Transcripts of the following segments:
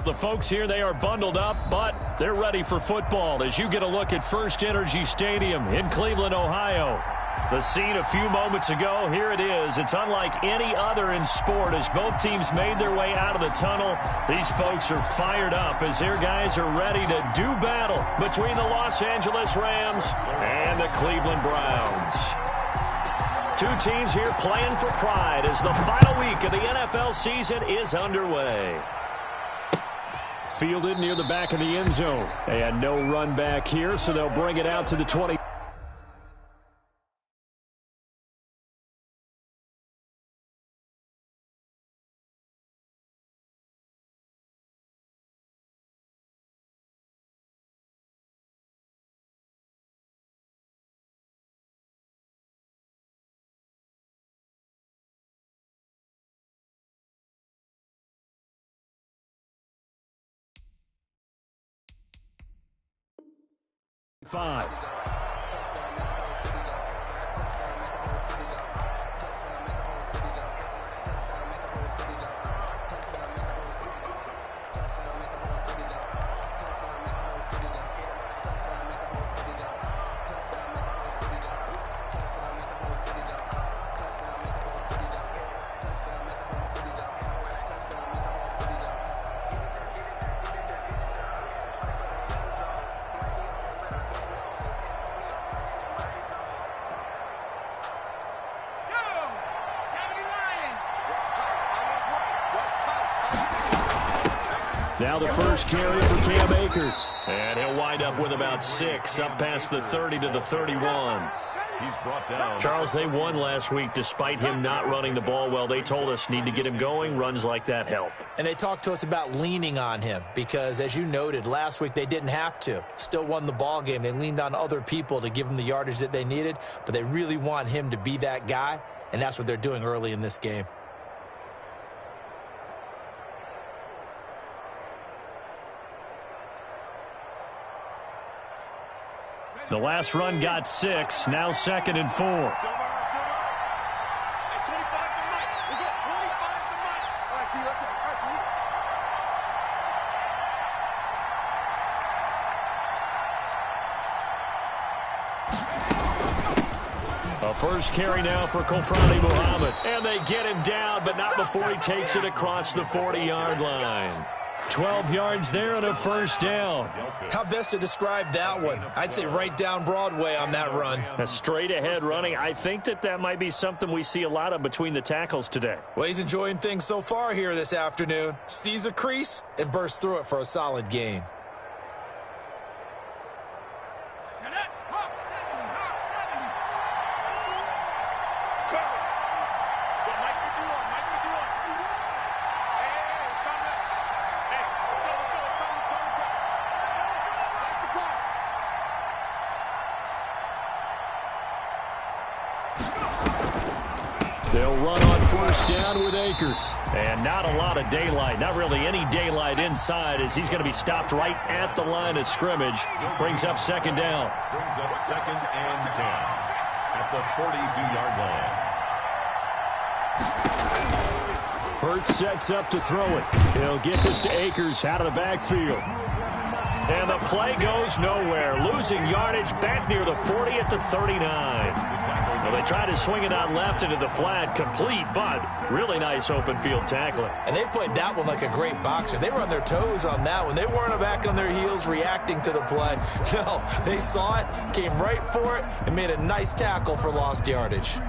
The folks here, they are bundled up, but they're ready for football as you get a look at First Energy Stadium in Cleveland, Ohio. The scene a few moments ago, here it is. It's unlike any other in sport as both teams made their way out of the tunnel. These folks are fired up as their guys are ready to do battle between the Los Angeles Rams and the Cleveland Browns. Two teams here playing for pride as the final week of the NFL season is underway. Fielded near the back of the end zone. And no run back here, so they'll bring it out to the 20. Five. Now the first carry for Cam Akers. And he'll wind up with about 6, up past the 30 to the 31. He's brought down. Charles, they won last week despite him not running the ball well. They told us need to get him going. Runs like that help. And they talked to us about leaning on him because, as you noted, last week they didn't have to. Still won the ball game. They leaned on other people to give them the yardage that they needed, but they really want him to be that guy, and that's what they're doing early in this game. The last run got 6, now 2nd and 4. A first carry now for Kofrani Muhammad. And they get him down, but not before he takes it across the 40-yard line. 12 yards there and a first down. How best to describe that one? I'd say right down Broadway on that run. A straight-ahead running. I think that might be something we see a lot of between the tackles today. Well, he's enjoying things so far here this afternoon. Sees a crease and bursts through it for a solid gain. They'll run on first down with Akers. And not a lot of daylight, not really any daylight inside as he's going to be stopped right at the line of scrimmage. Brings up second down. Brings up 2nd and 10 at the 42-yard line. Hurts sets up to throw it. He'll get this to Akers out of the backfield. And the play goes nowhere. Losing yardage back near the 40 at the 39. Well, they try to swing it out left into the flat, complete, but really nice open field tackling. And they played that one like a great boxer. They were on their toes on that one. They weren't back on their heels reacting to the play. No, they saw it, came right for it, and made a nice tackle for lost yardage.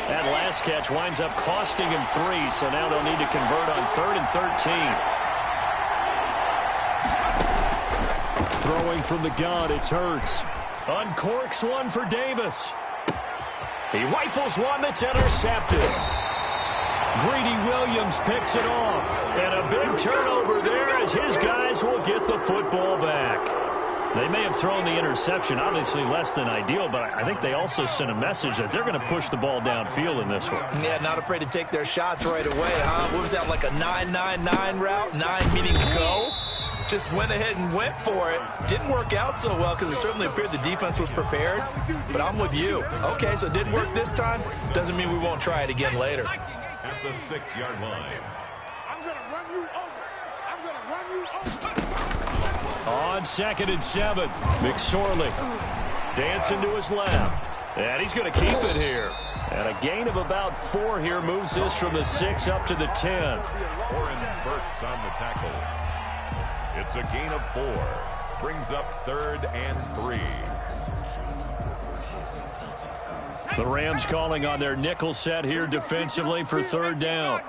That last catch winds up costing him 3, so now they'll need to convert on 3rd and 13. Throwing from the gun, it's Hurts. Uncorks one for Davis. He rifles one that's intercepted. Greedy Williams picks it off. And a big turnover there as his guys will get the football back. They may have thrown the interception, obviously less than ideal, but I think they also sent a message that they're going to push the ball downfield in this one. Yeah, not afraid to take their shots right away, huh? What was that, like a 9-9-9 route? 9 meaning go? just went ahead and went for it. Didn't work out so well because it certainly appeared the defense was prepared. But I'm with you. Okay, so it didn't work this time. Doesn't mean we won't try it again later. At the 6-yard line. I'm going to run you over. I'm going to run you over. On 2nd and 7, McSorley dancing to his left. And he's going to keep it here. And a gain of about 4 here moves this from the 6 up to the 10. Warren Burks on the tackle. It's a gain of 4. Brings up 3rd and 3. The Rams calling on their nickel set here defensively for 3rd down.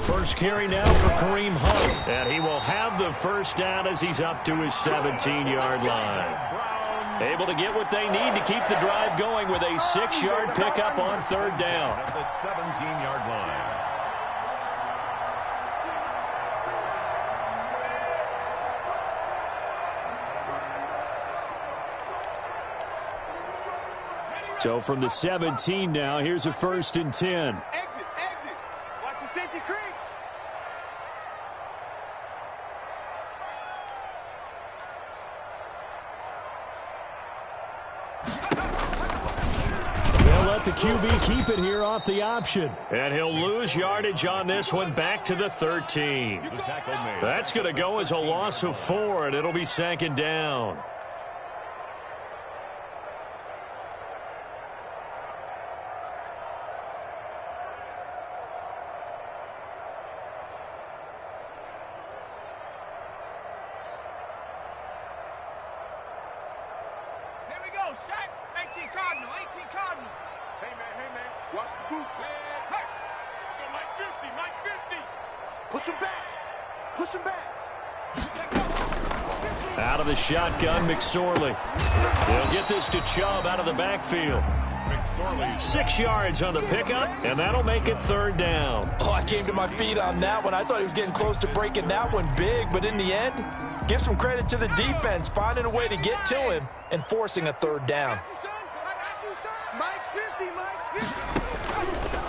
First carry now for Kareem Hunt. And he will have the first down as he's up to his 17-yard line. Able to get what they need to keep the drive going with a 6-yard pickup on 3rd down. At the 17-yard line. So from the 17 now, here's a 1st and 10. Exit. Watch the safety creep. They'll let the QB keep it here off the option. And he'll lose yardage on this one back to the 13. The tackle made. That's going to go as a loss of 4, and it'll be 2nd down. Shot. 18 Cardinal. Hey, man. Watch the boots. Hey. Mike 50. Push him back. Out of the shotgun, McSorley. They'll get this to Chubb out of the backfield. 6 yards on the pickup, and that'll make it 3rd down. Oh, I came to my feet on that one. I thought he was getting close to breaking that one big, but in the end, give some credit to the defense, finding a way to get to him and forcing a 3rd down. Mike's 50.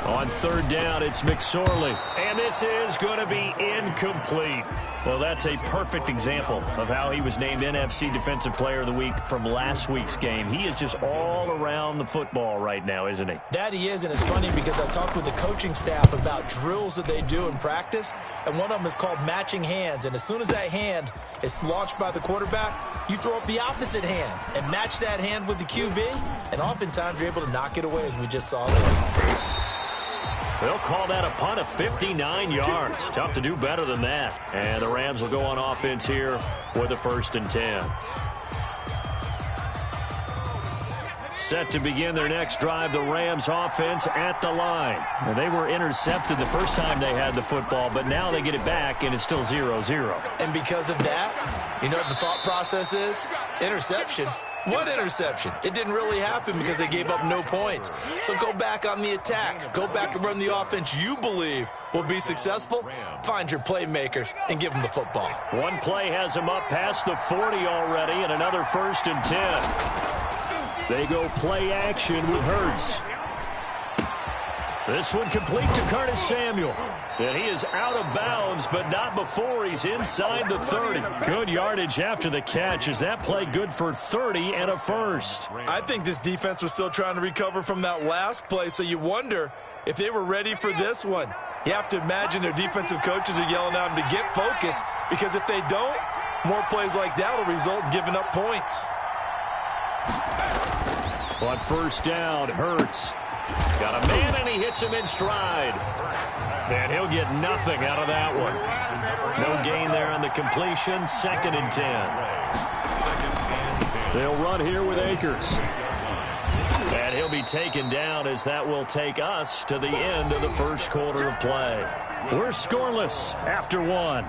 On 3rd down, it's McSorley. And this is going to be incomplete. Well, that's a perfect example of how he was named NFC Defensive Player of the Week from last week's game. He is just all around the football right now, isn't he? That he is, and it's funny because I talked with the coaching staff about drills that they do in practice, and one of them is called matching hands. And as soon as that hand is launched by the quarterback, you throw up the opposite hand and match that hand with the QB, and oftentimes you're able to knock it away, as we just saw there. They'll call that a punt of 59 yards. Tough to do better than that. And the Rams will go on offense here with a 1st and 10. Set to begin their next drive, the Rams offense at the line. And they were intercepted the first time they had the football, but now they get it back, and it's still 0-0. And because of that, you know what the thought process is? Interception. What interception? It didn't really happen because they gave up no points. So go back on the attack. Go back and run the offense you believe will be successful. Find your playmakers and give them the football. One play has them up past the 40 already, and another 1st and 10. They go play action with Hurts. This one complete to Curtis Samuel. And he is out of bounds, but not before he's inside the 30. Good yardage after the catch. Is that play good for 30 and a 1st? I think this defense was still trying to recover from that last play, so you wonder if they were ready for this one. You have to imagine their defensive coaches are yelling at them to get focused, because if they don't, more plays like that will result in giving up points. On 1st down, Hurts. Got a man, and he hits him in stride. And he'll get nothing out of that one. No gain there on the completion. 2nd and 10. They'll run here with Akers. And he'll be taken down as that will take us to the end of the 1st quarter of play. We're scoreless after 1.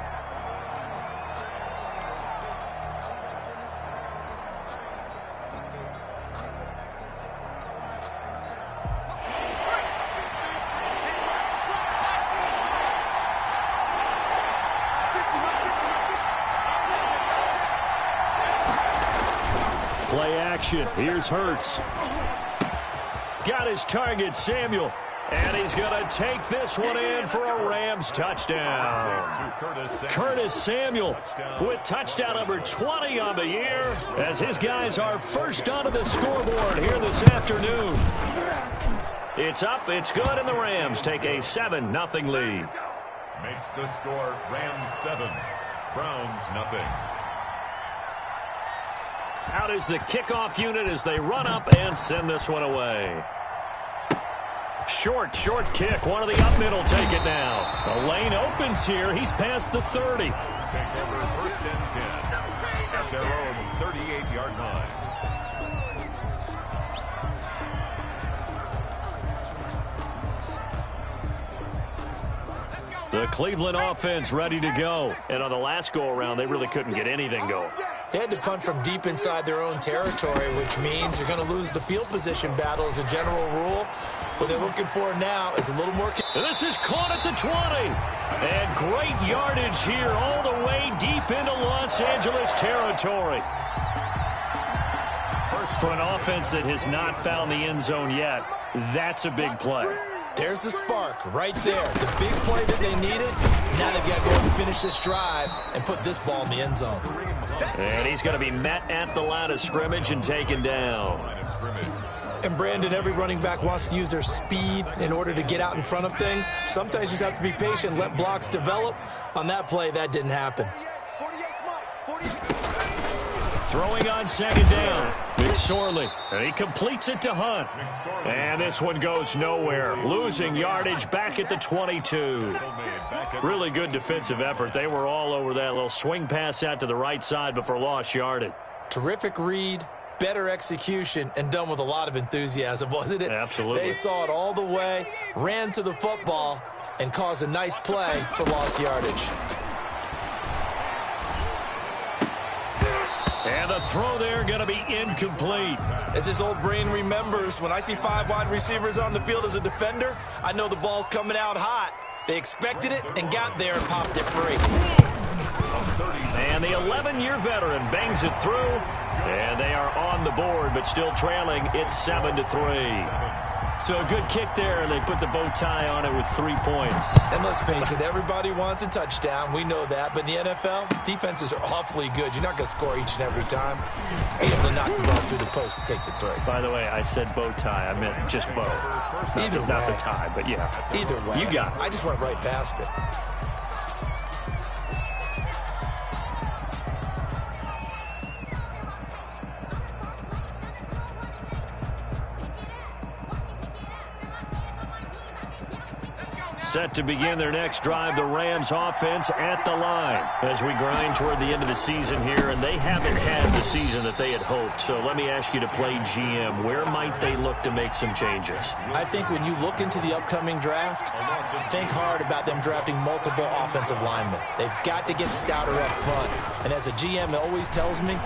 Play action. Here's Hurts. Got his target, Samuel. And he's going to take this one in for a Rams touchdown. Curtis Samuel with touchdown number 20 on the year as his guys are first onto the scoreboard here this afternoon. It's up, it's good, and the Rams take a 7-0 lead. Makes the score Rams 7, Browns nothing. Out is the kickoff unit as they run up and send this one away. Short kick. One of the up middle take it now. The lane opens here. He's past the 30. Take over first and 10 at their own 38-yard line. The Cleveland offense ready to go. And on the last go-around, they really couldn't get anything going. They had to punt from deep inside their own territory, which means you're going to lose the field position battle as a general rule. What they're looking for now is a little more. This is caught at the 20. And great yardage here all the way deep into Los Angeles territory. For an offense that has not found the end zone yet, that's a big play. There's the spark right there. The big play that they needed. Now they've got to go and finish this drive and put this ball in the end zone. And he's going to be met at the line of scrimmage and taken down. And Brandon, every running back wants to use their speed in order to get out in front of things. Sometimes you just have to be patient, let blocks develop. On that play, that didn't happen. Throwing on second down. McSorley. And he completes it to Hunt. And this one goes nowhere. Losing yardage back at the 22. Really good defensive effort. They were all over that little swing pass out to the right side before lost yardage. Terrific read, better execution, and done with a lot of enthusiasm, wasn't it? Absolutely. They saw it all the way, ran to the football, and caused a nice play for lost yardage. And the throw there going to be incomplete. As his old brain remembers, when I see 5 wide receivers on the field as a defender, I know the ball's coming out hot. They expected it and got there and popped it free. And the 11-year veteran bangs it through. And they are on the board, but still trailing. It's 7-3. So a good kick there, and they put the bow tie on it with 3 points. And let's face it, everybody wants a touchdown. We know that. But in the NFL, defenses are awfully good. You're not going to score each and every time. You're able to knock the ball through the post and take the throw. By the way, I said bow tie. I meant just bow. Either way. Not the tie, but yeah. Either way. You got it. I just went right past it. Set to begin their next drive, the Rams offense at the line as we grind toward the end of the season here, and they haven't had the season that they had hoped. So let me ask you to play GM. Where might they look to make some changes? I think when you look into the upcoming draft, think hard about them drafting multiple offensive linemen. They've got to get stouter up front. And as a GM, it always tells me,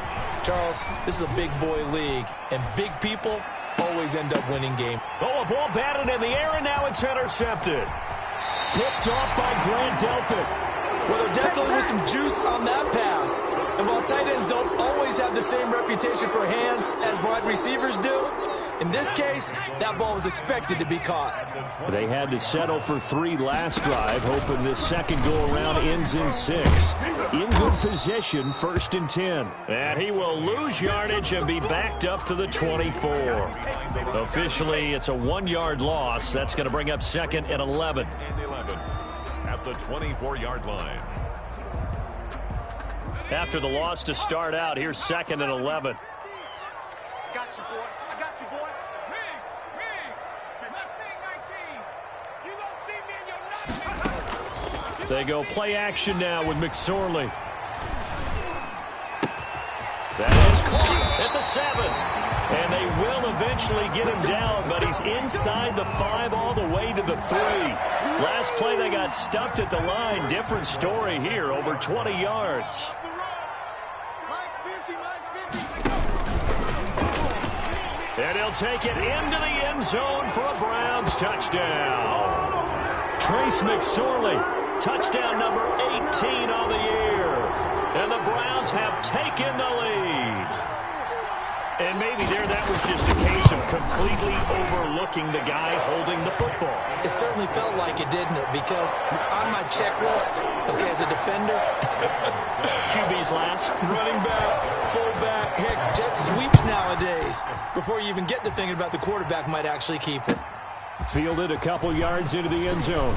Charles, this is a big boy league, and big people always end up winning games. Oh, a ball batted in the air, and now it's intercepted. Picked off by Grant Delpit. Well, there definitely was some juice on that pass. And while tight ends don't always have the same reputation for hands as wide receivers do, in this case, that ball was expected to be caught. They had to settle for 3 last drive, hoping this second go-around ends in 6. In good position, 1st and 10. And he will lose yardage and be backed up to the 24. Officially, it's a 1-yard loss. That's going to bring up 2nd and 11. At the 24-yard line. After the loss to start out, here's 2nd and 11. I got you, boy. I got you, boy. You don't see me in your nuts. They go play action now with McSorley. That is caught at the 7. And they will eventually get him down, but he's inside the 5 all the way to the 3. Last play, they got stuffed at the line. Different story here, over 20 yards. And he'll take it into the end zone for a Browns touchdown. Trace McSorley, touchdown number 18 on the year. And the Browns have taken the lead. And maybe that was just a case of completely overlooking the guy holding the football. It certainly felt like it, didn't it? Because on my checklist, okay, as a defender, QB's last. running back, fullback, heck, jet sweeps nowadays. Before you even get to thinking about the quarterback might actually keep it. Fielded a couple yards into the end zone.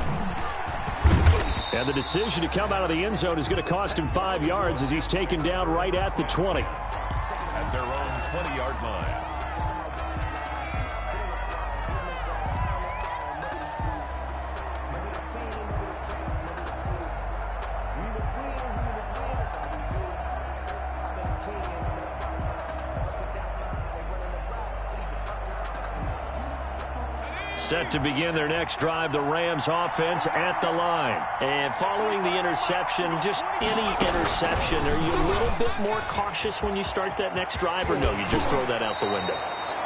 And the decision to come out of the end zone is going to cost him 5 yards as he's taken down right at the 20. At their own 20-yard line. Set to begin their next drive, the Rams offense at the line. And following the interception, just any interception, are you a little bit more cautious when you start that next drive, or no, you just throw that out the window?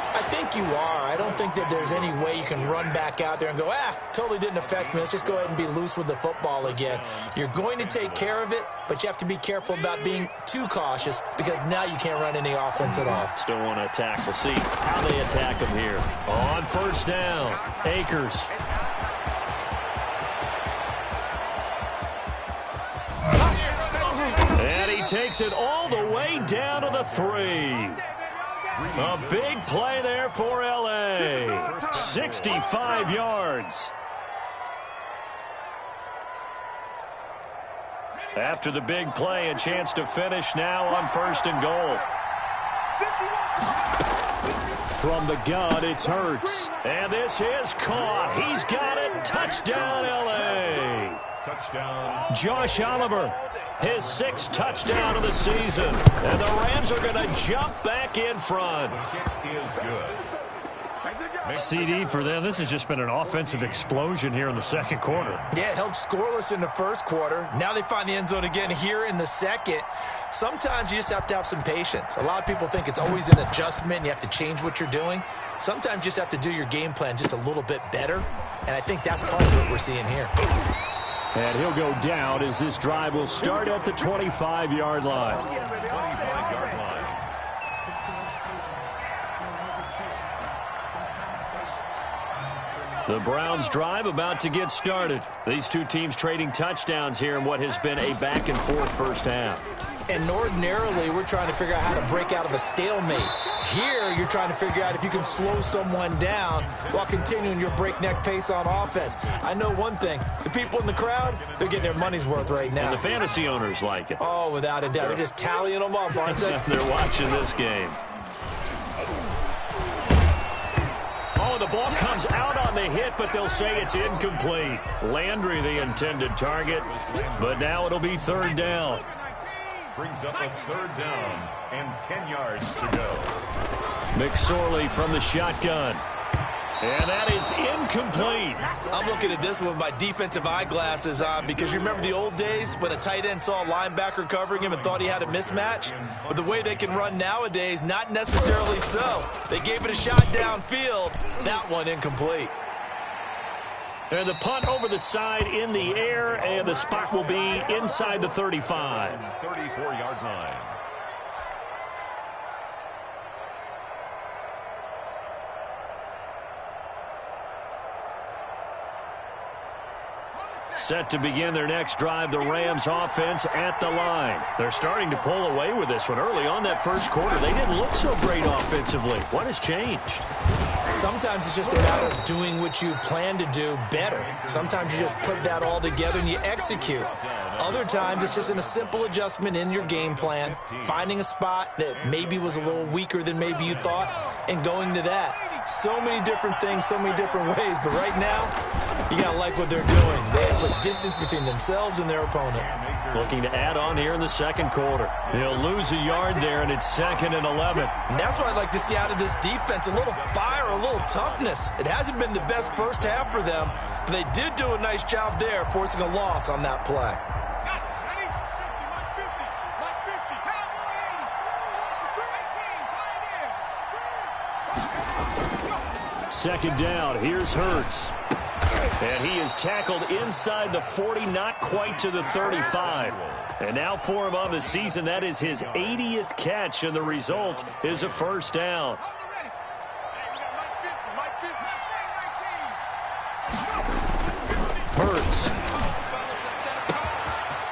I think you are. I don't think that there's any way you can run back out there and go, totally didn't affect me. Let's just go ahead and be loose with the football again. You're going to take care of it, but you have to be careful about being too cautious because now you can't run any offense at all. Still want to attack. We'll see how they attack him here. On first down, Akers. And he takes it all the way down to the 3. A big play there for L.A. 65 yards. After the big play, a chance to finish now on first and goal. From the gun, it's Hurts. And this is caught. He's got it. Touchdown, L.A. Touchdown. Josh Oliver, his 6th touchdown of the season. And the Rams are going to jump back in front. Kick is good. CD for them. This has just been an offensive explosion here in the second quarter. Yeah, held scoreless in the first quarter. Now they find the end zone again here in the second. Sometimes you just have to have some patience. A lot of people think it's always an adjustment. You have to change what you're doing. Sometimes you just have to do your game plan just a little bit better. And I think that's part of what we're seeing here. And he'll go down as this drive will start at the 25-yard line. 25-yard line. The Browns drive about to get started. These two teams trading touchdowns here in what has been a back-and-forth first half. And ordinarily, we're trying to figure out how to break out of a stalemate. Here, you're trying to figure out if you can slow someone down while continuing your breakneck pace on offense. I know one thing. The people in the crowd, they're getting their money's worth right now. And the fantasy owners like it. Oh, without a doubt. They're just tallying them up, aren't they? They're watching this game. Oh, the ball comes out on the hit, but they'll say it's incomplete. Landry, the intended target, but now it'll be third down. Brings up a third down and 10 yards to go. McSorley from the shotgun. And that is incomplete. I'm looking at this with my defensive eyeglasses on because you remember the old days when a tight end saw a linebacker covering him and thought he had a mismatch? But the way they can run nowadays, not necessarily so. They gave it a shot downfield. That one incomplete. And the punt over the side in the air, and the spot will be inside the 35. 34-yard line. Set to begin their next drive, the Rams offense at the line. They're starting to pull away with this one. Early on that first quarter, they didn't look so great offensively. What has changed? Sometimes it's just a matter of doing what you plan to do better. Sometimes you just put that all together and you execute. Other times it's just in a simple adjustment in your game plan, finding a spot that maybe was a little weaker than maybe you thought, and going to that. So many different things, so many different ways, but right now, you got to like what they're doing. They have put distance between themselves and their opponent. Looking to add on here in the second quarter. He'll lose a yard there, and it's 2nd and 11. And that's what I'd like to see out of this defense, a little fire, a little toughness. It hasn't been the best first half for them, but they did do a nice job there, forcing a loss on that play. Second down, here's Hurts. And he is tackled inside the 40, not quite to the 35. And now for him on the season, that is his 80th catch, and the result is a first down. Hurts.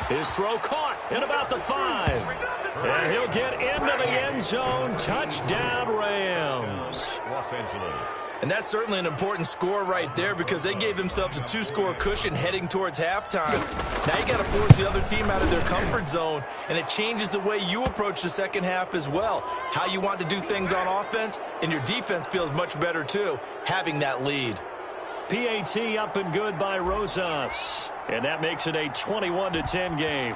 His throw caught at about the 5. And he'll get into the end zone. Touchdown, Rams. Los Angeles. And that's certainly an important score right there because they gave themselves a 2-score cushion heading towards halftime. Now you got to force the other team out of their comfort zone, and it changes the way you approach the second half as well. How you want to do things on offense, and your defense feels much better too, having that lead. PAT up and good by Rosas. And that makes it a 21-10 game.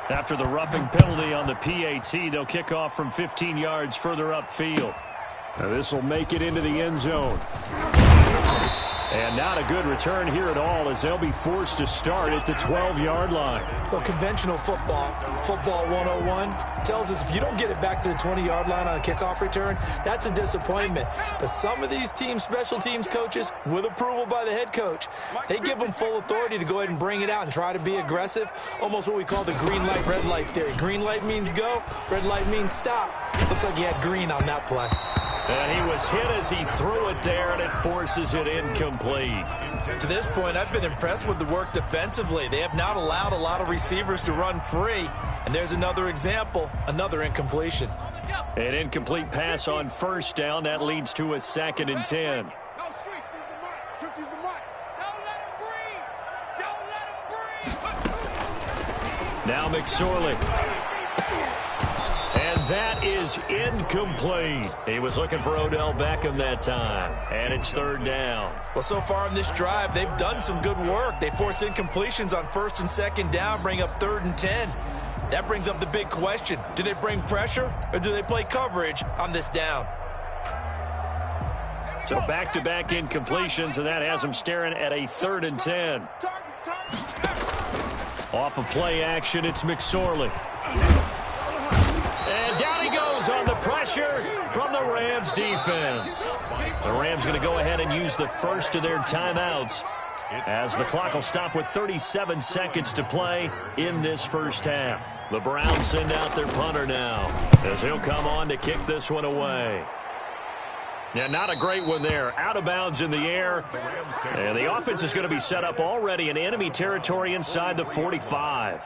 After the roughing penalty on the PAT, they'll kick off from 15 yards further upfield. Now this will make it into the end zone. And not a good return here at all as they'll be forced to start at the 12-yard line. Well, conventional football 101, tells us if you don't get it back to the 20-yard line on a kickoff return, that's a disappointment. But some of these teams, special teams coaches, with approval by the head coach, they give them full authority to go ahead and bring it out and try to be aggressive, almost what we call the green light, red light theory. Green light means go, red light means stop. Looks like he had green on that play. And he was hit as he threw it there, and it forces it incomplete. To this point, I've been impressed with the work defensively. They have not allowed a lot of receivers to run free. And there's another example, another incompletion. An incomplete pass on first down. That leads to a 2nd and 10. Now McSorley. And that is incomplete. He was looking for Odell Beckham that time. And it's 3rd down. Well, so far in this drive, they've done some good work. They force incompletions on 1st and 2nd down, bring up 3rd and 10. That brings up the big question. Do they bring pressure or do they play coverage on this down? So back-to-back incompletions, and that has them staring at a 3rd and 10. Off of play action, it's McSorley. And down he goes on the pressure from the Rams defense. The Rams going to go ahead and use the first of their timeouts as the clock will stop with 37 seconds to play in this first half. The Browns send out their punter now as he'll come on to kick this one away. Yeah, not a great one there. Out of bounds in the air. And the offense is going to be set up already in enemy territory inside the 45.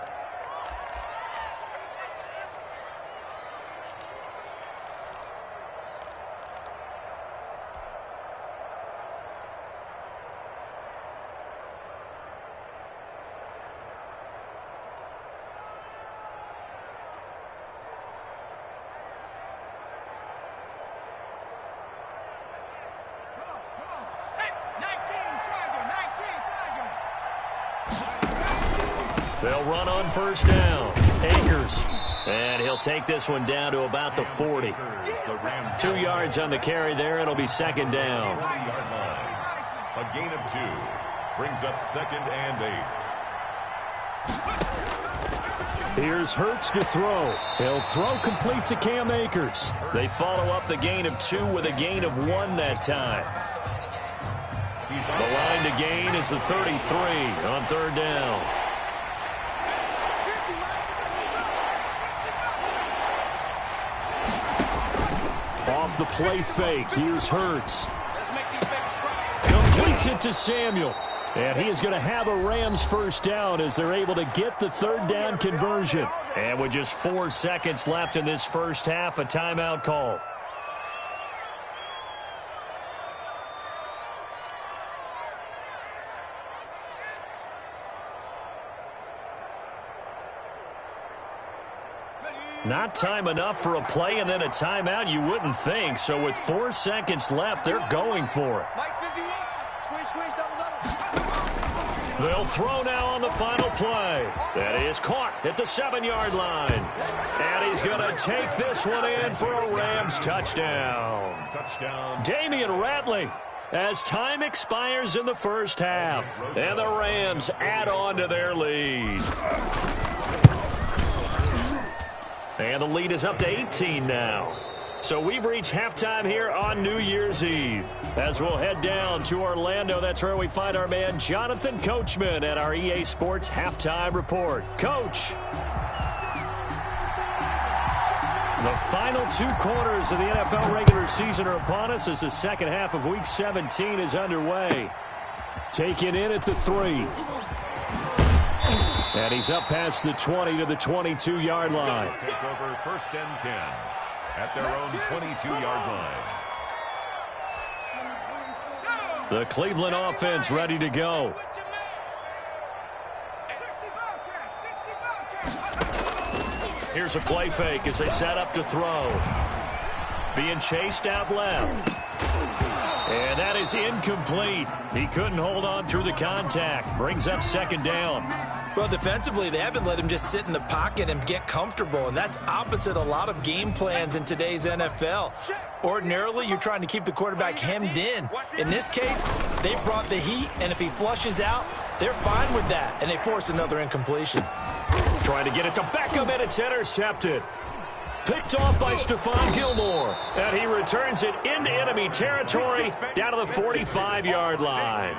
They'll run on first down. Akers. And he'll take this one down to about the 40. 2 yards on the carry there. It'll be 2nd down. A gain of 2. Brings up 2nd and 8. Here's Hurts to throw. He'll throw complete to Cam Akers. They follow up the gain of 2 with a gain of 1 that time. The line to gain is the 33 on 3rd down. Off the play fake, here's Hurts. Completes it to Samuel. And he is going to have a Rams first down as they're able to get the 3rd down conversion. And with just 4 seconds left in this first half, a timeout call. Not time enough for a play and then a timeout, you wouldn't think. So with 4 seconds left, they're going for it. They'll throw now on the final play. That is caught at the 7-yard line. And he's going to take this one in for a Rams touchdown. Damian Ratley as time expires in the first half. And the Rams add on to their lead. And the lead is up to 18 now. So we've reached halftime here on New Year's Eve. As we'll head down to Orlando, that's where we find our man Jonathan Coachman at our EA Sports Halftime Report. Coach. The final 2 quarters of the NFL regular season are upon us as the second half of Week 17 is underway. Taken in at the 3. And he's up past the 20 to the 22-yard line. Take over 1st and 10 at their own 22-yard line. The Cleveland offense ready to go. Here's a play fake as they set up to throw. Being chased out left. And that is incomplete. He couldn't hold on through the contact. Brings up 2nd down. Well, defensively, they haven't let him just sit in the pocket and get comfortable, and that's opposite a lot of game plans in today's NFL. Ordinarily, you're trying to keep the quarterback hemmed in. In this case, they brought the heat, and if he flushes out, they're fine with that, and they force another incompletion. Trying to get it to Beckham, and it's intercepted. Picked off by Stephon Gilmore. And he returns it into enemy territory down to the 45-yard line.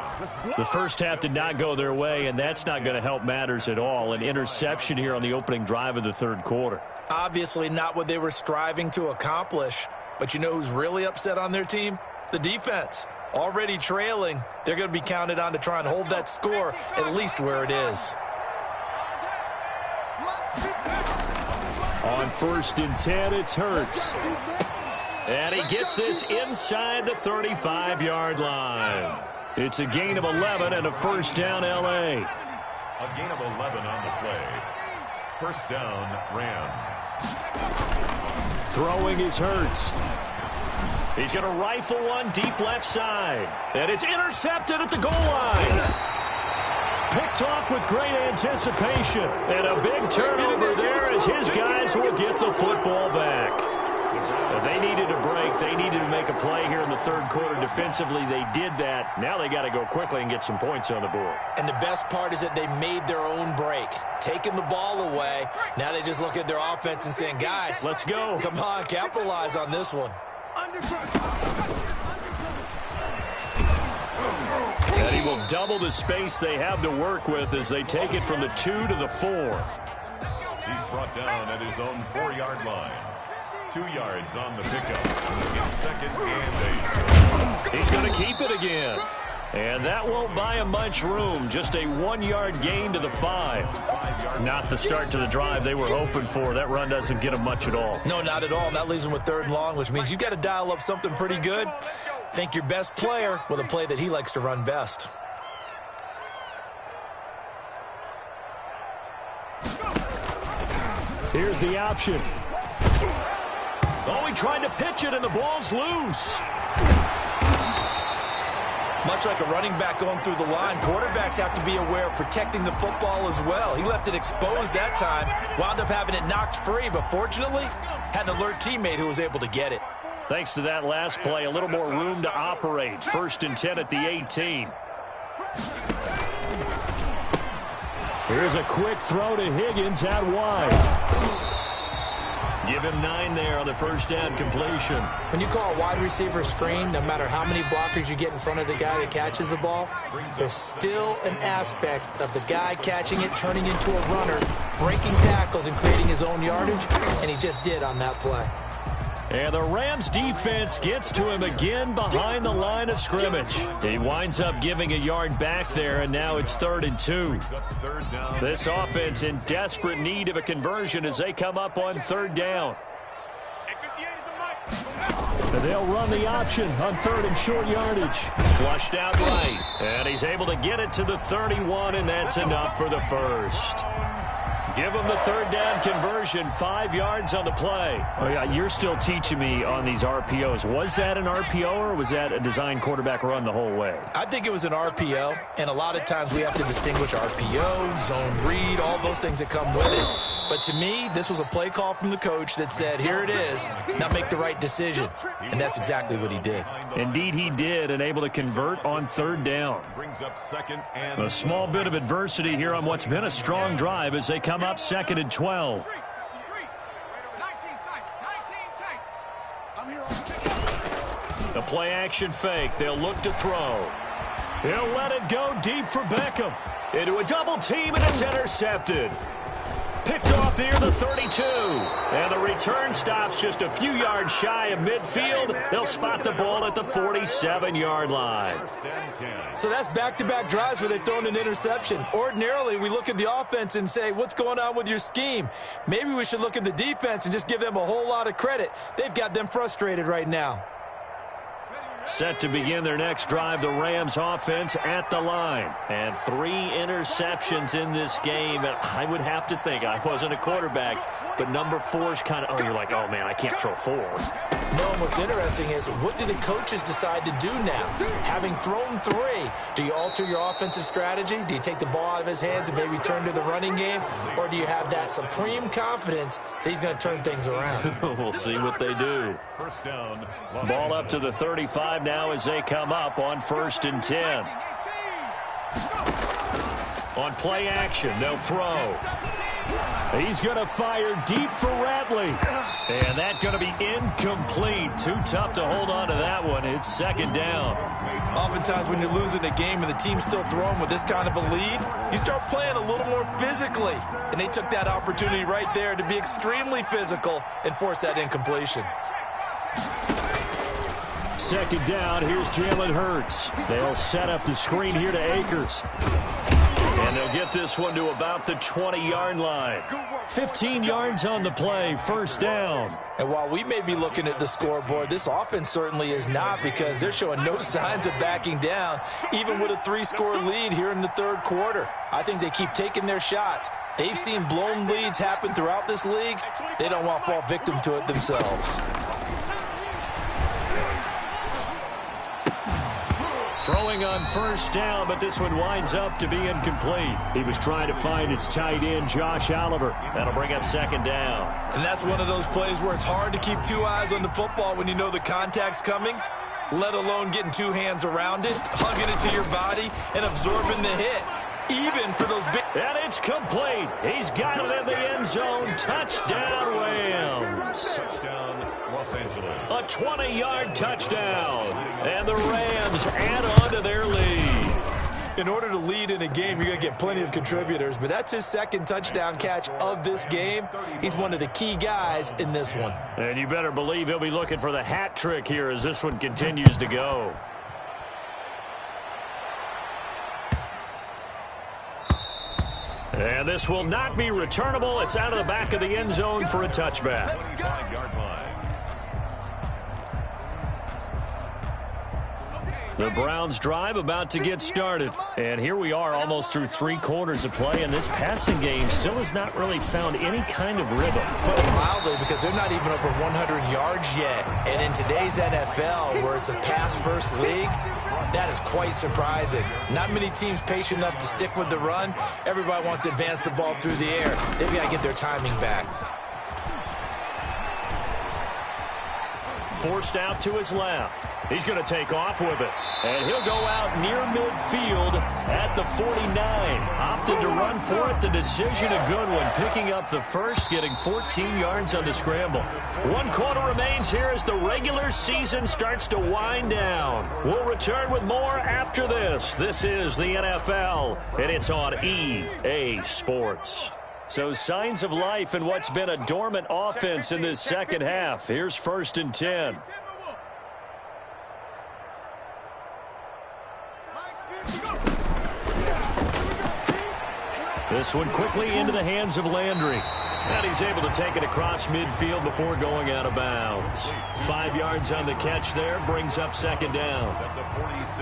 The first half did not go their way, and that's not going to help matters at all. An interception here on the opening drive of the 3rd quarter. Obviously not what they were striving to accomplish. But you know who's really upset on their team? The defense. Already trailing, they're going to be counted on to try and hold that score at least where it is. On 1st and 10, it's Hurts. And he gets this inside the 35-yard line. It's a gain of 11 and a 1st down, L.A. A gain of 11 on the play. 1st down, Rams. Throwing is Hurts. He's going to rifle one deep left side. And it's intercepted at the goal line. Picked off with great anticipation. And a big turnover there as his guys will get the football back. If they needed a break, they needed to make a play here in the 3rd quarter defensively. They did that. Now they got to go quickly and get some points on the board. And the best part is that they made their own break. Taking the ball away. Now they just look at their offense and saying, guys, let's go. Come on, capitalize on this one. And he will double the space they have to work with as they take it from the 2 to the 4. He's brought down at his own 4-yard line. 2 yards on the pickup. It's 2nd and 8. He's going to keep it again. And that won't buy him much room. Just a 1-yard gain to the 5. Not the start to the drive they were hoping for. That run doesn't get him much at all. No, not at all. And that leaves him with 3rd and long, which means you got to dial up something pretty good. Think your best player with a play that he likes to run best. Here's the option. Oh, he tried to pitch it, and the ball's loose. Much like a running back going through the line, quarterbacks have to be aware of protecting the football as well. He left it exposed that time, wound up having it knocked free, but fortunately, had an alert teammate who was able to get it. Thanks to that last play, a little more room to operate. 1st and 10 at the 18. Here's a quick throw to Higgins out wide. Give him 9 there on the 1st down completion. When you call a wide receiver screen, no matter how many blockers you get in front of the guy that catches the ball, there's still an aspect of the guy catching it, turning into a runner, breaking tackles and creating his own yardage, and he just did on that play. And the Rams defense gets to him again behind the line of scrimmage. He winds up giving a yard back there, and now it's 3rd and 2. This offense in desperate need of a conversion as they come up on 3rd down. And they'll run the option on 3rd and short yardage. Flushed out right. And he's able to get it to the 31, and that's enough for the 1st. Give him the 3rd down conversion, 5 yards on the play. Oh, yeah, you're still teaching me on these RPOs. Was that an RPO or was that a design quarterback run the whole way? I think it was an RPO, and a lot of times we have to distinguish RPO, zone read, all those things that come with it. But to me, this was a play call from the coach that said, here it is, now make the right decision. And that's exactly what he did. Indeed, he did, and able to convert on 3rd down. Brings up 2nd and a small bit of adversity here on what's been a strong drive as they come up 2nd and 12. The play action fake. They'll look to throw. He'll let it go deep for Beckham. Into a double team, and it's intercepted. Picked off near the 32. And the return stops just a few yards shy of midfield. They'll spot the ball at the 47-yard line. So that's back-to-back drives where they've thrown an interception. Ordinarily, we look at the offense and say, what's going on with your scheme? Maybe we should look at the defense and just give them a whole lot of credit. They've got them frustrated right now. Set to begin their next drive, the Rams offense at the line. And 3 interceptions in this game. And I would have to think, I wasn't a quarterback, but number 4 is kind of, oh, you're like, oh, man, I can't throw 4. No, and what's interesting is, what do the coaches decide to do now? Having thrown 3, do you alter your offensive strategy? Do you take the ball out of his hands and maybe turn to the running game? Or do you have that supreme confidence that he's going to turn things around? We'll see what they do. First down. Ball up to the 35 now as they come up on 1st and 10. On play action, they'll throw. He's going to fire deep for Ratley. And that's going to be incomplete. Too tough to hold on to that one. It's 2nd down. Oftentimes when you're losing a game and the team's still throwing with this kind of a lead, you start playing a little more physically. And they took that opportunity right there to be extremely physical and force that incompletion. 2nd down, here's Jalen Hurts. They'll set up the screen here to Akers. And they'll get this one to about the 20-yard line. 15 yards on the play, 1st down. And while we may be looking at the scoreboard, this offense certainly is not, because they're showing no signs of backing down, even with a 3-score lead here in the 3rd quarter. I think they keep taking their shots. They've seen blown leads happen throughout this league. They don't want to fall victim to it themselves. Throwing on 1st down, but this one winds up to be incomplete. He was trying to find his tight end, Josh Oliver. That'll bring up 2nd down. And that's one of those plays where it's hard to keep 2 eyes on the football when you know the contact's coming, let alone getting 2 hands around it, hugging it to your body, and absorbing the hit. Even for those big... And it's complete. He's got it in the end zone. Touchdown, Rams. Touchdown, Los Angeles. A 20-yard touchdown. And the Rams add on to their lead. In order to lead in a game, you're going to get plenty of contributors, but that's his 2nd touchdown catch of this game. He's one of the key guys in this one. And you better believe he'll be looking for the hat trick here as this one continues to go. And this will not be returnable. It's out of the back of the end zone for a touchback. 25-yard line. The Browns drive about to get started. And here we are almost through 3 quarters of play, and this passing game still has not really found any kind of rhythm. Put it mildly, because they're not even over 100 yards yet. And in today's NFL, where it's a pass-first league, that is quite surprising. Not many teams patient enough to stick with the run. Everybody wants to advance the ball through the air. They've got to get their timing back. Forced out to his left. He's going to take off with it. And he'll go out near midfield at the 49. Opted to run for it. The decision a good one. Picking up the first, getting 14 yards on the scramble. 1 quarter remains here as the regular season starts to wind down. We'll return with more after this. This is the NFL, and it's on EA Sports. So signs of life in what's been a dormant offense in this 2nd half. Here's 1st and 10. This one quickly into the hands of Landry. And he's able to take it across midfield before going out of bounds. 5 yards on the catch there, brings up 2nd down.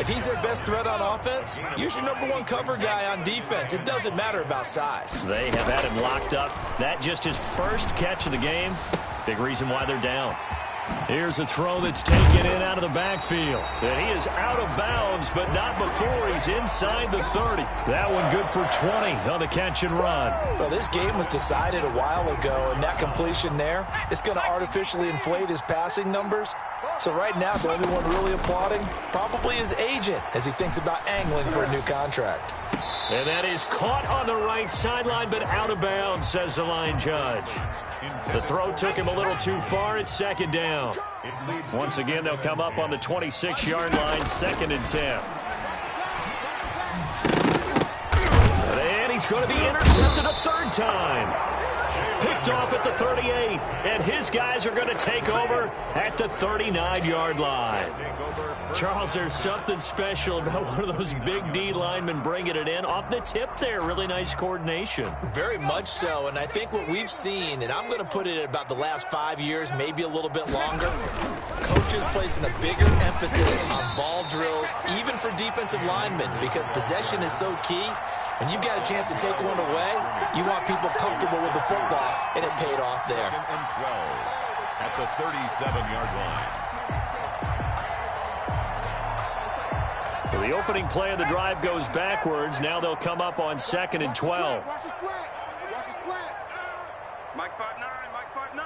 If he's their best threat on offense, use your #1 cover guy on defense. It doesn't matter about size. They have had him locked up. That just his first catch of the game. Big reason why they're down. Here's a throw that's taken in out of the backfield. And he is out of bounds, but not before he's inside the 30. That one good for 20 on the catch and run. Well, this game was decided a while ago, and that completion there, it's going to artificially inflate his passing numbers. So right now, the only one really applauding probably his agent as he thinks about angling for a new contract. And that is caught on the right sideline, but out of bounds, says the line judge. The throw took him a little too far. It's 2nd down. Once again, they'll come up on the 26-yard line, 2nd and 10. And he's going to be intercepted a 3rd time. Picked off at the 38, and his guys are going to take over at the 39-yard line. Charles, there's something special about one of those big D linemen bringing it in off the tip there. Really nice coordination. Very much so, and I think what we've seen, and I'm going to put it at about the last 5 years, maybe a little bit longer, coaches placing a bigger emphasis on ball drills, even for defensive linemen, because possession is so key. When you've got a chance to take one away, you want people comfortable with the football, and it paid off there. 2nd and 12 at the 37-yard line. So the opening play of the drive goes backwards. Now they'll come up on 2nd and 12. Watch the slant. Watch the slant. Mike 5'9", Mike 5'9".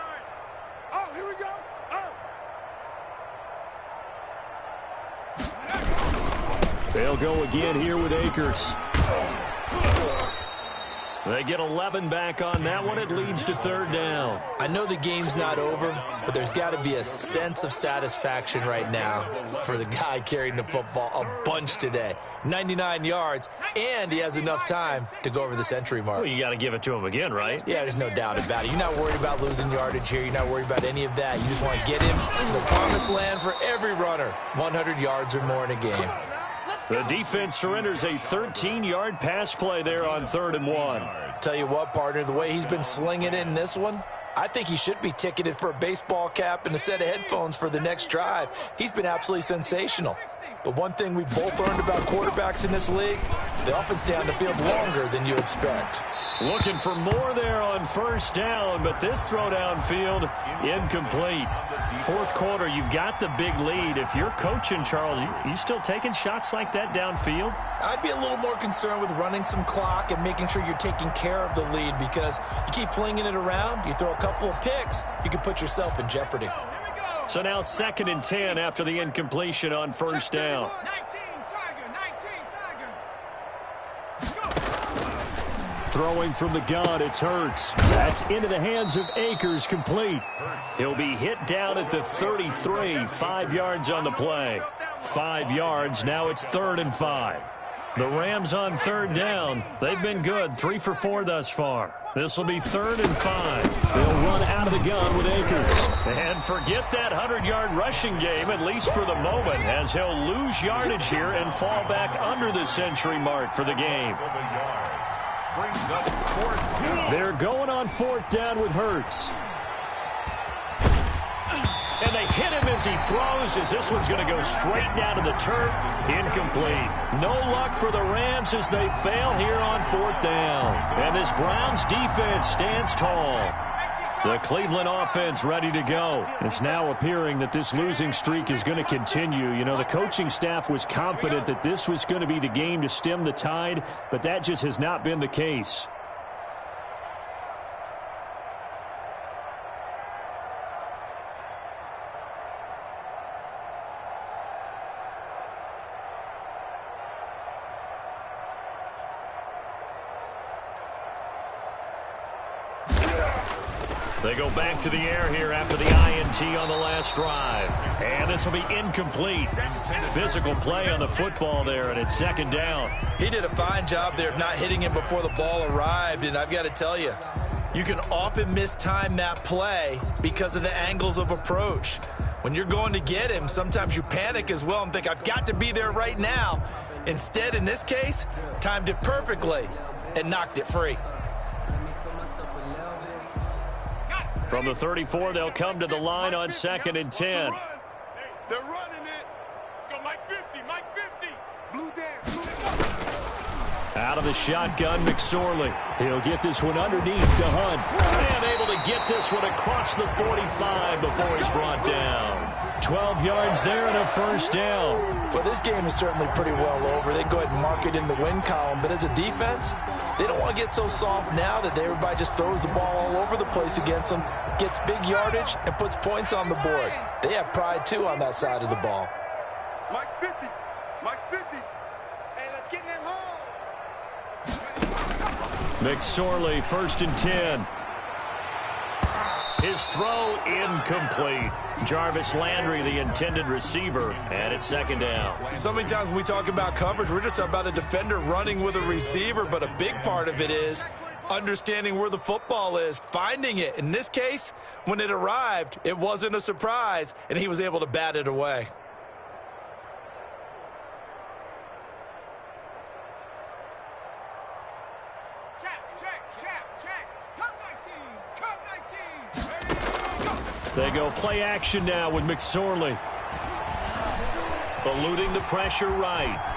Oh, here we go. Oh. They'll go again here with Akers. They get 11 back on that one. It leads to 3rd down. I know the game's not over, but there's got to be a sense of satisfaction right now for the guy carrying the football a bunch today. 99 yards, and he has enough time to go over the century mark. Well, you got to give it to him again, right? Yeah, there's no doubt about it. You're not worried about losing yardage here. You're not worried about any of that. You just want to get him to the promised land for every runner. 100 yards or more in a game. The defense surrenders a 13-yard pass play there on 3rd and 1. Tell you what, partner, the way he's been slinging it in this one, I think he should be ticketed for a baseball cap and a set of headphones for the next drive. He's been absolutely sensational. But one thing we both learned about quarterbacks in this league, they often stay on the field longer than you expect. Looking for more there on 1st down, but this throw downfield incomplete. 4th quarter, you've got the big lead. If you're coaching, Charles, you still taking shots like that downfield? I'd be a little more concerned with running some clock and making sure you're taking care of the lead, because you keep flinging it around, you throw a couple of picks, you can put yourself in jeopardy. So now 2nd and 10 after the incompletion on 1st down. Throwing from the gun, it's Hurts. That's into the hands of Akers, complete. He'll be hit down at the 33, 5 yards on the play. 5 yards, now it's 3rd and 5. The Rams on 3rd down. They've been good, 3 for 4 thus far. This will be 3rd and 5. They'll run out of the gun with Akers. And forget that 100-yard rushing game, at least for the moment, as he'll lose yardage here and fall back under the century mark for the game. They're going on 4th down with Hurts. And they hit him as he throws, as this one's going to go straight down to the turf. Incomplete. No luck for the Rams as they fail here on 4th down. And this Browns defense stands tall. The Cleveland offense ready to go. It's now appearing that this losing streak is going to continue. You know, the coaching staff was confident that this was going to be the game to stem the tide, but that just has not been the case. They go back to the air here after the INT on the last drive. And this will be incomplete. Physical play on the football there, and it's 2nd down. He did a fine job there of not hitting him before the ball arrived, and I've got to tell you, you can often mistime that play because of the angles of approach. When you're going to get him, sometimes you panic as well and think, I've got to be there right now. Instead, in this case, timed it perfectly and knocked it free. From the 34, they'll come to the line on 2nd and 10. They're running it. Let's go, Mike 50, Mike 50. Blue down. Out of the shotgun, McSorley. He'll get this one underneath to Hunt. And able to get this one across the 45 before he's brought down. 12 yards there and a 1st down. Well, this game is certainly pretty well over. They go ahead and mark it in the win column. But as a defense, they don't want to get so soft now that everybody just throws the ball all over the place against them, gets big yardage, and puts points on the board. They have pride, too, on that side of the ball. Mike's 50. Mike's 50. Hey, let's get in them holes. McSorley, 1st and 10. His throw incomplete. Jarvis Landry, the intended receiver, and it's 2nd down. So many times when we talk about coverage, we're just about a defender running with a receiver, but a big part of it is understanding where the football is, finding it. In this case, when it arrived, it wasn't a surprise, and he was able to bat it away. They go play action now with McSorley. Eluding the pressure right.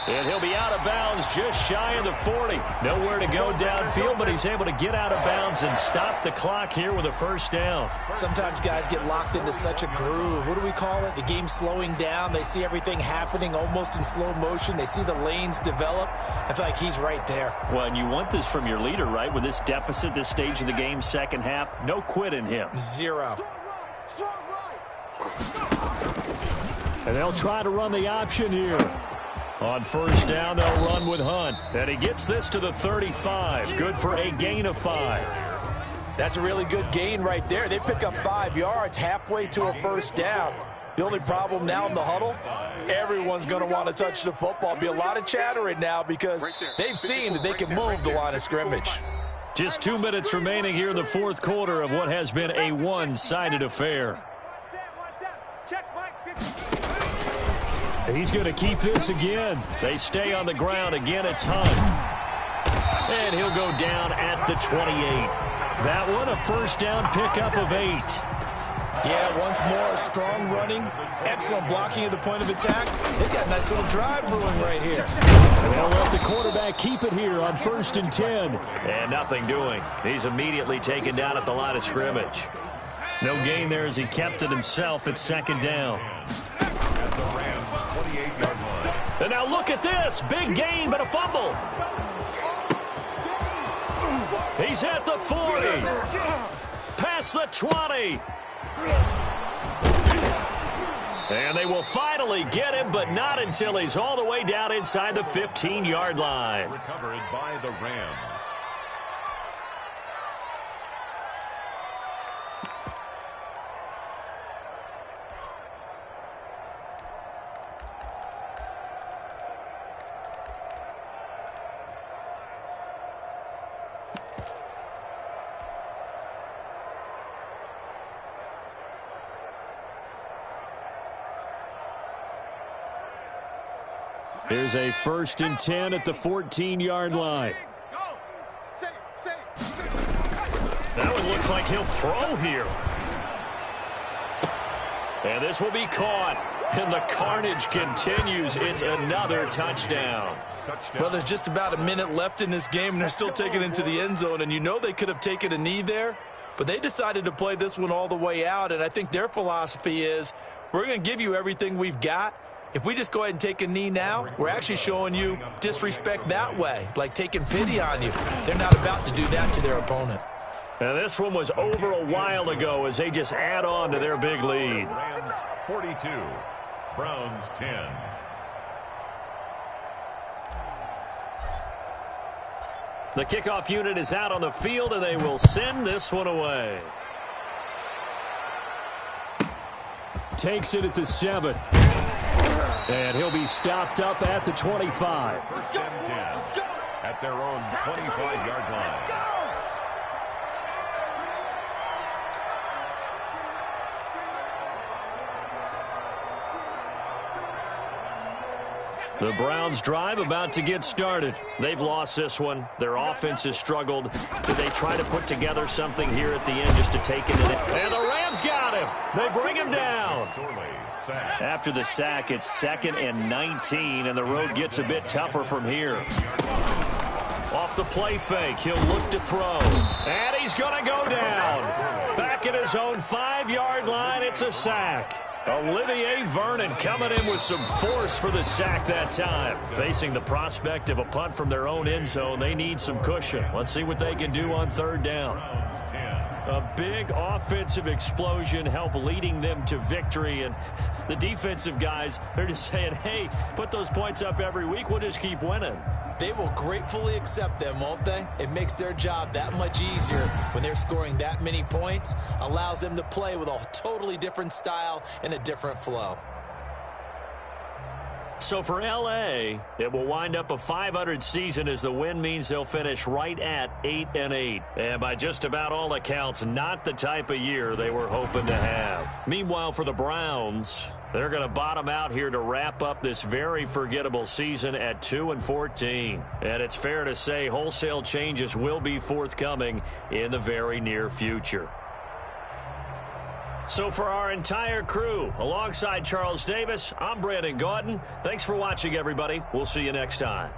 And he'll be out of bounds just shy of the 40. Nowhere to go downfield, but he's able to get out of bounds and stop the clock here with a first down. Sometimes guys get locked into such a groove. What do we call it? The game slowing down. They see everything happening almost in slow motion. They see the lanes develop. I feel like he's right there. Well, and you want this from your leader, right? With this deficit, this stage of the game, second half, no quit in him. Zero. And they'll try to run the option here. On first down, they'll run with Hunt. And he gets this to the 35. Good for a gain of 5. That's a really good gain right there. They pick up 5 yards halfway to a first down. The only problem now in the huddle, everyone's going to want to touch the football. Be a lot of chattering now because they've seen that they can move the line of scrimmage. Just 2 minutes remaining here in the fourth quarter of what has been a one-sided affair. He's going to keep this again. They stay on the ground. Again, it's Hunt. And he'll go down at the 28. That one, a first down pickup of 8. Yeah, once more, strong running, excellent blocking at the point of attack. They've got a nice little drive brewing right here. They'll let the quarterback keep it here on 1st and 10. And nothing doing. He's immediately taken down at the line of scrimmage. No gain there as he kept it himself at 2nd down. And now look at this. Big gain, but a fumble. He's at the 40. Past the 20. And they will finally get him, but not until he's all the way down inside the 15-yard line. Recovered by the Rams. Here's a 1st and 10 at the 14-yard line. That one looks like he'll throw here. And this will be caught. And the carnage continues. It's another touchdown. Well, there's just about a minute left in this game, and they're still taking it into the end zone. And you know they could have taken a knee there, but they decided to play this one all the way out. And I think their philosophy is, we're going to give you everything we've got. If we just go ahead and take a knee now, we're actually showing you disrespect that way, like taking pity on you. They're not about to do that to their opponent. Now, this one was over a while ago as they just add on to their big lead. Rams 42, Browns 10. The kickoff unit is out on the field, and they will send this one away. Takes it at the 7. And he'll be stopped up at the 25. 1st and 10 at their own 25-yard line. The Browns drive about to get started. They've lost this one. Their offense has struggled. Did they try to put together something here at the end just to take it in? And the Rams got him. They bring him down. After the sack, it's 2nd and 19, and the road gets a bit tougher from here. Off the play fake, he'll look to throw. And he's going to go down. Back at his own 5-yard line, it's a sack. Olivier Vernon coming in with some force for the sack that time. Facing the prospect of a punt from their own end zone, they need some cushion. Let's see what they can do on 3rd down. A big offensive explosion help leading them to victory, and the defensive guys, they're just saying, hey, put those points up every week, we'll just keep winning. They will gratefully accept them, won't they? It makes their job that much easier when they're scoring that many points, allows them to play with a totally different style and a different flow. So for L.A., it will wind up a .500 season as the win means they'll finish right at 8-8. And by just about all accounts, not the type of year they were hoping to have. Meanwhile, for the Browns, they're going to bottom out here to wrap up this very forgettable season at 2-14. And it's fair to say wholesale changes will be forthcoming in the very near future. So for our entire crew, alongside Charles Davis, I'm Brandon Gaudin. Thanks for watching, everybody. We'll see you next time.